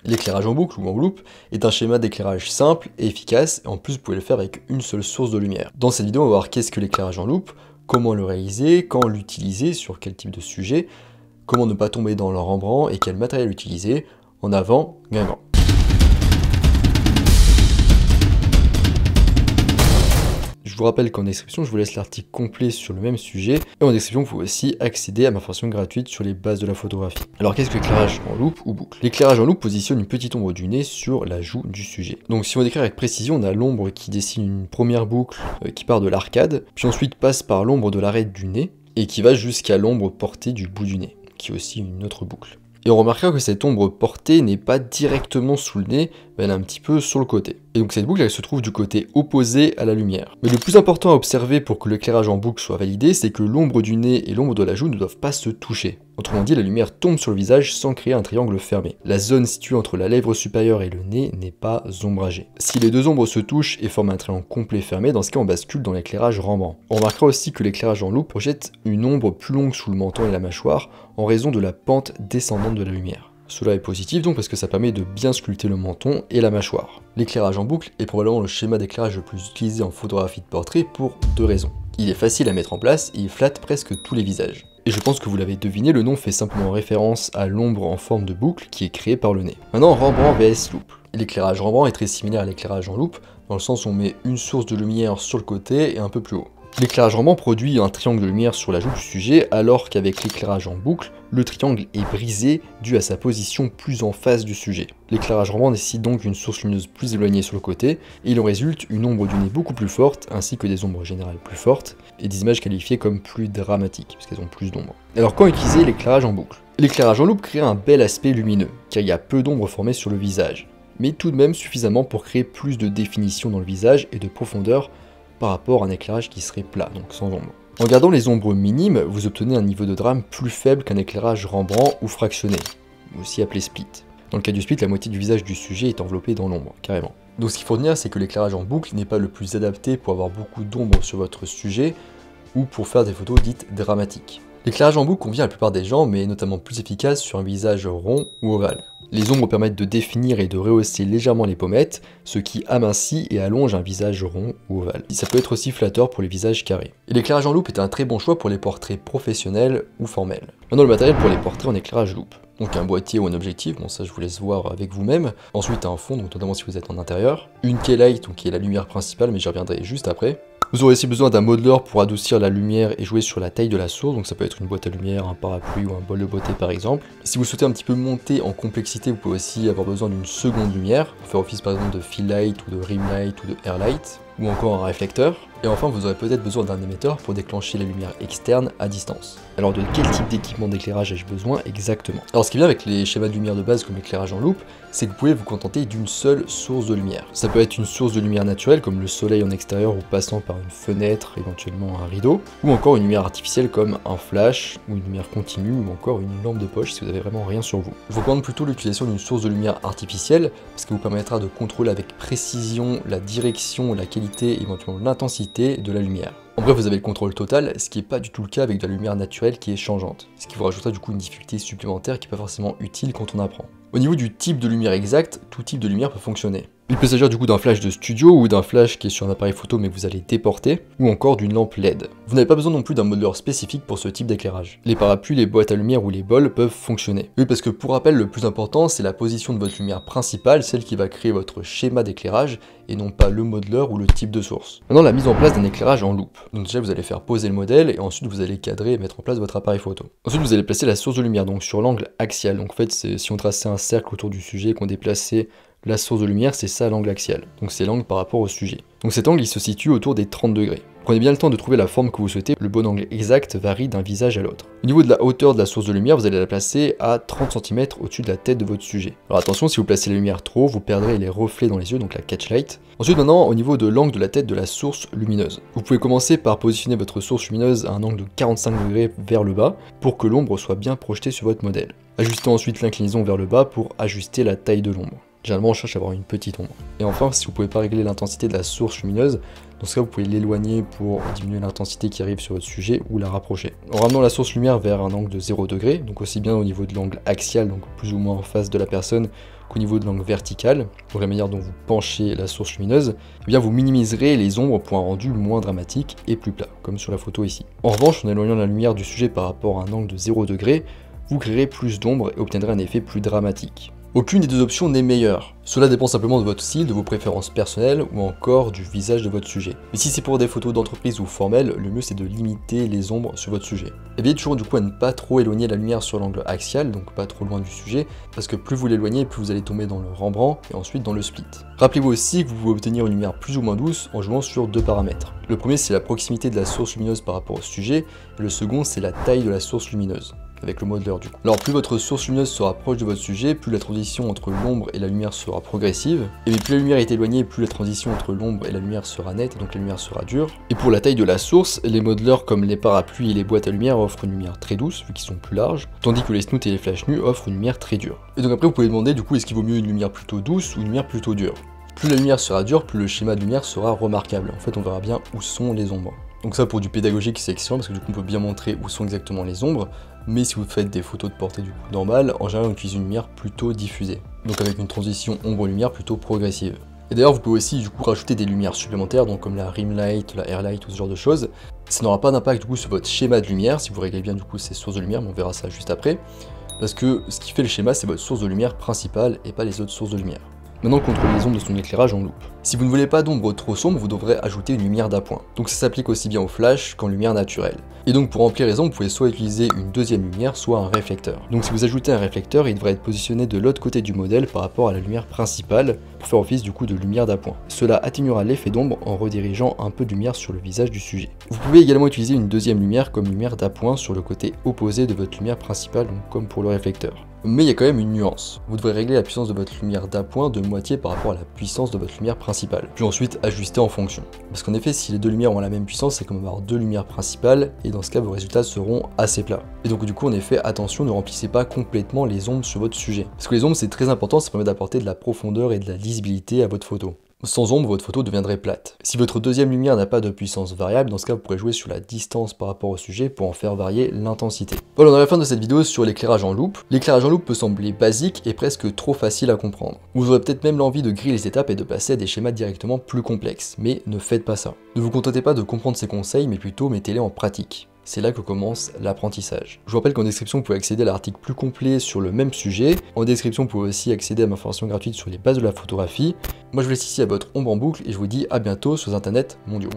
L'éclairage en boucle ou en loop est un schéma d'éclairage simple et efficace, et en plus vous pouvez le faire avec une seule source de lumière. Dans cette vidéo, on va voir qu'est-ce que l'éclairage en loop, comment le réaliser, quand l'utiliser, sur quel type de sujet, comment ne pas tomber dans le Rembrandt et quel matériel utiliser. En avant, Guingamp. Je vous rappelle qu'en description, je vous laisse l'article complet sur le même sujet. Et en description, vous pouvez aussi accéder à ma formation gratuite sur les bases de la photographie. Alors qu'est-ce que l'éclairage en loupe ou boucle? L'éclairage en loupe positionne une petite ombre du nez sur la joue du sujet. Donc si on décrit avec précision, on a l'ombre qui dessine une première boucle qui part de l'arcade, puis ensuite passe par l'ombre de l'arête du nez, et qui va jusqu'à l'ombre portée du bout du nez, qui est aussi une autre boucle. Et on remarquera que cette ombre portée n'est pas directement sous le nez, mais elle est un petit peu sur le côté. Et donc cette boucle, elle se trouve du côté opposé à la lumière. Mais le plus important à observer pour que l'éclairage en boucle soit validé, c'est que l'ombre du nez et l'ombre de la joue ne doivent pas se toucher. Autrement dit, la lumière tombe sur le visage sans créer un triangle fermé. La zone située entre la lèvre supérieure et le nez n'est pas ombragée. Si les deux ombres se touchent et forment un triangle complet fermé, dans ce cas on bascule dans l'éclairage Rembrandt. On remarquera aussi que l'éclairage en loupe projette une ombre plus longue sous le menton et la mâchoire en raison de la pente descendante de la lumière. Cela est positif donc parce que ça permet de bien sculpter le menton et la mâchoire. L'éclairage en boucle est probablement le schéma d'éclairage le plus utilisé en photographie de portrait pour deux raisons. Il est facile à mettre en place et il flatte presque tous les visages. Et je pense que vous l'avez deviné, le nom fait simplement référence à l'ombre en forme de boucle qui est créée par le nez. Maintenant, Rembrandt vs loupe. L'éclairage Rembrandt est très similaire à l'éclairage en loupe, dans le sens où on met une source de lumière sur le côté et un peu plus haut. L'éclairage Rembrandt produit un triangle de lumière sur la joue du sujet, alors qu'avec l'éclairage en boucle, le triangle est brisé dû à sa position plus en face du sujet. L'éclairage Rembrandt nécessite donc une source lumineuse plus éloignée sur le côté, et il en résulte une ombre du nez beaucoup plus forte, ainsi que des ombres générales plus fortes, et des images qualifiées comme plus dramatiques, puisqu'elles ont plus d'ombre. Alors quand utiliser l'éclairage en boucle? L'éclairage en loupe crée un bel aspect lumineux, car il y a peu d'ombre formée sur le visage, mais tout de même suffisamment pour créer plus de définition dans le visage et de profondeur par rapport à un éclairage qui serait plat, donc sans ombre. En gardant les ombres minimes, vous obtenez un niveau de drame plus faible qu'un éclairage Rembrandt ou fractionné, aussi appelé split. Dans le cas du split, la moitié du visage du sujet est enveloppée dans l'ombre, carrément. Donc ce qu'il faut retenir, c'est que l'éclairage en boucle n'est pas le plus adapté pour avoir beaucoup d'ombre sur votre sujet ou pour faire des photos dites dramatiques. L'éclairage en boucle convient à la plupart des gens, mais est notamment plus efficace sur un visage rond ou ovale. Les ombres permettent de définir et de rehausser légèrement les pommettes, ce qui amincit et allonge un visage rond ou ovale. Ça peut être aussi flatteur pour les visages carrés. Et l'éclairage en loupe est un très bon choix pour les portraits professionnels ou formels. Maintenant le matériel pour les portraits en éclairage loupe. Donc un boîtier ou un objectif, bon ça je vous laisse voir avec vous-même. Ensuite un fond, donc notamment si vous êtes en intérieur. Une key light, donc qui est la lumière principale, mais j'y reviendrai juste après. Vous aurez aussi besoin d'un modeler pour adoucir la lumière et jouer sur la taille de la source, donc ça peut être une boîte à lumière, un parapluie ou un bol de beauté par exemple. Si vous souhaitez un petit peu monter en complexité, vous pouvez aussi avoir besoin d'une seconde lumière, pour faire office par exemple de fill light ou de rim light ou de air light, ou encore un réflecteur. Et enfin vous aurez peut-être besoin d'un émetteur pour déclencher la lumière externe à distance. Alors de quel type d'équipement d'éclairage ai-je besoin exactement? Alors ce qui est bien avec les schémas de lumière de base comme l'éclairage en loupe, c'est que vous pouvez vous contenter d'une seule source de lumière. Ça peut être une source de lumière naturelle comme le soleil en extérieur ou passant par une fenêtre, éventuellement un rideau, ou encore une lumière artificielle comme un flash, ou une lumière continue, ou encore une lampe de poche si vous avez vraiment rien sur vous. Je vous recommande plutôt l'utilisation d'une source de lumière artificielle, parce que vous permettra de contrôler avec précision la direction, la qualité et éventuellement l'intensité de la lumière. En bref, vous avez le contrôle total, ce qui n'est pas du tout le cas avec de la lumière naturelle qui est changeante, ce qui vous rajoutera du coup une difficulté supplémentaire qui n'est pas forcément utile quand on apprend. Au niveau du type de lumière exact, tout type de lumière peut fonctionner. Il peut s'agir du coup d'un flash de studio ou d'un flash qui est sur un appareil photo mais que vous allez déporter, ou encore d'une lampe LED. Vous n'avez pas besoin non plus d'un modeler spécifique pour ce type d'éclairage. Les parapluies, les boîtes à lumière ou les bols peuvent fonctionner. Oui, parce que pour rappel, le plus important c'est la position de votre lumière principale, celle qui va créer votre schéma d'éclairage, et non pas le modeler ou le type de source. Maintenant la mise en place d'un éclairage en loupe. Donc déjà vous allez faire poser le modèle et ensuite vous allez cadrer et mettre en place votre appareil photo. Ensuite vous allez placer la source de lumière donc sur l'angle axial. Donc en fait si on traçait un cercle autour du sujet et qu'on déplaçait la source de lumière, c'est ça l'angle axial. Donc c'est l'angle par rapport au sujet. Donc cet angle il se situe autour des 30 degrés. Prenez bien le temps de trouver la forme que vous souhaitez, le bon angle exact varie d'un visage à l'autre. Au niveau de la hauteur de la source de lumière, vous allez la placer à 30 cm au-dessus de la tête de votre sujet. Alors attention, si vous placez la lumière trop haut, vous perdrez les reflets dans les yeux, donc la catch light. Ensuite maintenant, au niveau de l'angle de la tête de la source lumineuse. Vous pouvez commencer par positionner votre source lumineuse à un angle de 45 degrés vers le bas, pour que l'ombre soit bien projetée sur votre modèle. Ajustez ensuite l'inclinaison vers le bas pour ajuster la taille de l'ombre. Généralement on cherche à avoir une petite ombre. Et enfin, si vous ne pouvez pas régler l'intensité de la source lumineuse, dans ce cas vous pouvez l'éloigner pour diminuer l'intensité qui arrive sur votre sujet ou la rapprocher. En ramenant la source lumière vers un angle de 0 degré, donc aussi bien au niveau de l'angle axial, donc plus ou moins en face de la personne, qu'au niveau de l'angle vertical, donc la manière dont vous penchez la source lumineuse, eh bien vous minimiserez les ombres pour un rendu moins dramatique et plus plat, comme sur la photo ici. En revanche, en éloignant la lumière du sujet par rapport à un angle de 0 degré, vous créerez plus d'ombre et obtiendrez un effet plus dramatique. Aucune des deux options n'est meilleure. Cela dépend simplement de votre style, de vos préférences personnelles ou encore du visage de votre sujet. Mais si c'est pour des photos d'entreprise ou formelles, le mieux c'est de limiter les ombres sur votre sujet. Et veillez toujours du coup à ne pas trop éloigner la lumière sur l'angle axial, donc pas trop loin du sujet, parce que plus vous l'éloignez, plus vous allez tomber dans le Rembrandt et ensuite dans le split. Rappelez-vous aussi que vous pouvez obtenir une lumière plus ou moins douce en jouant sur deux paramètres. Le premier c'est la proximité de la source lumineuse par rapport au sujet, et le second c'est la taille de la source lumineuse, avec le modeleur du coup. Alors plus votre source lumineuse sera proche de votre sujet, plus la transition entre l'ombre et la lumière sera progressive, et bien plus la lumière est éloignée, plus la transition entre l'ombre et la lumière sera nette, et donc la lumière sera dure. Et pour la taille de la source, les modeleurs comme les parapluies et les boîtes à lumière offrent une lumière très douce, vu qu'ils sont plus larges, tandis que les snoots et les flash nus offrent une lumière très dure. Et donc après vous pouvez demander du coup est-ce qu'il vaut mieux une lumière plutôt douce ou une lumière plutôt dure. Plus la lumière sera dure, plus le schéma de lumière sera remarquable. En fait on verra bien où sont les ombres. Donc ça pour du pédagogique c'est excellent parce que du coup on peut bien montrer où sont exactement les ombres, mais si vous faites des photos de portée du coup normale, en général on utilise une lumière plutôt diffusée, donc avec une transition ombre-lumière plutôt progressive. Et d'ailleurs vous pouvez aussi du coup rajouter des lumières supplémentaires, donc comme la rim light, la air light ou ce genre de choses. Ça n'aura pas d'impact du coup sur votre schéma de lumière, si vous réglez bien du coup ces sources de lumière, mais on verra ça juste après, parce que ce qui fait le schéma c'est votre source de lumière principale et pas les autres sources de lumière. Maintenant, contrôlez les ombres de son éclairage en loupe. Si vous ne voulez pas d'ombre trop sombre, vous devrez ajouter une lumière d'appoint. Donc ça s'applique aussi bien au flash qu'en lumière naturelle. Et donc pour remplir les ombres, vous pouvez soit utiliser une deuxième lumière, soit un réflecteur. Donc si vous ajoutez un réflecteur, il devrait être positionné de l'autre côté du modèle par rapport à la lumière principale, pour faire office du coup de lumière d'appoint. Cela atténuera l'effet d'ombre en redirigeant un peu de lumière sur le visage du sujet. Vous pouvez également utiliser une deuxième lumière comme lumière d'appoint sur le côté opposé de votre lumière principale, donc comme pour le réflecteur. Mais il y a quand même une nuance. Vous devrez régler la puissance de votre lumière d'appoint de moitié par rapport à la puissance de votre lumière principale, puis ensuite ajuster en fonction. Parce qu'en effet, si les deux lumières ont la même puissance, c'est comme avoir deux lumières principales, et dans ce cas, vos résultats seront assez plats. Et donc du coup, en effet, attention, ne remplissez pas complètement les ombres sur votre sujet. Parce que les ombres, c'est très important, ça permet d'apporter de la profondeur et de la lisibilité à votre photo. Sans ombre, votre photo deviendrait plate. Si votre deuxième lumière n'a pas de puissance variable, dans ce cas vous pourrez jouer sur la distance par rapport au sujet pour en faire varier l'intensité. Voilà, on est à la fin de cette vidéo sur l'éclairage en loupe. L'éclairage en loupe peut sembler basique et presque trop facile à comprendre. Vous aurez peut-être même l'envie de griller les étapes et de passer à des schémas directement plus complexes, mais ne faites pas ça. Ne vous contentez pas de comprendre ces conseils, mais plutôt mettez-les en pratique. C'est là que commence l'apprentissage. Je vous rappelle qu'en description, vous pouvez accéder à l'article plus complet sur le même sujet. En description, vous pouvez aussi accéder à ma formation gratuite sur les bases de la photographie. Moi, je vous laisse ici à votre ombre en boucle et je vous dis à bientôt sur Internet mondiaux.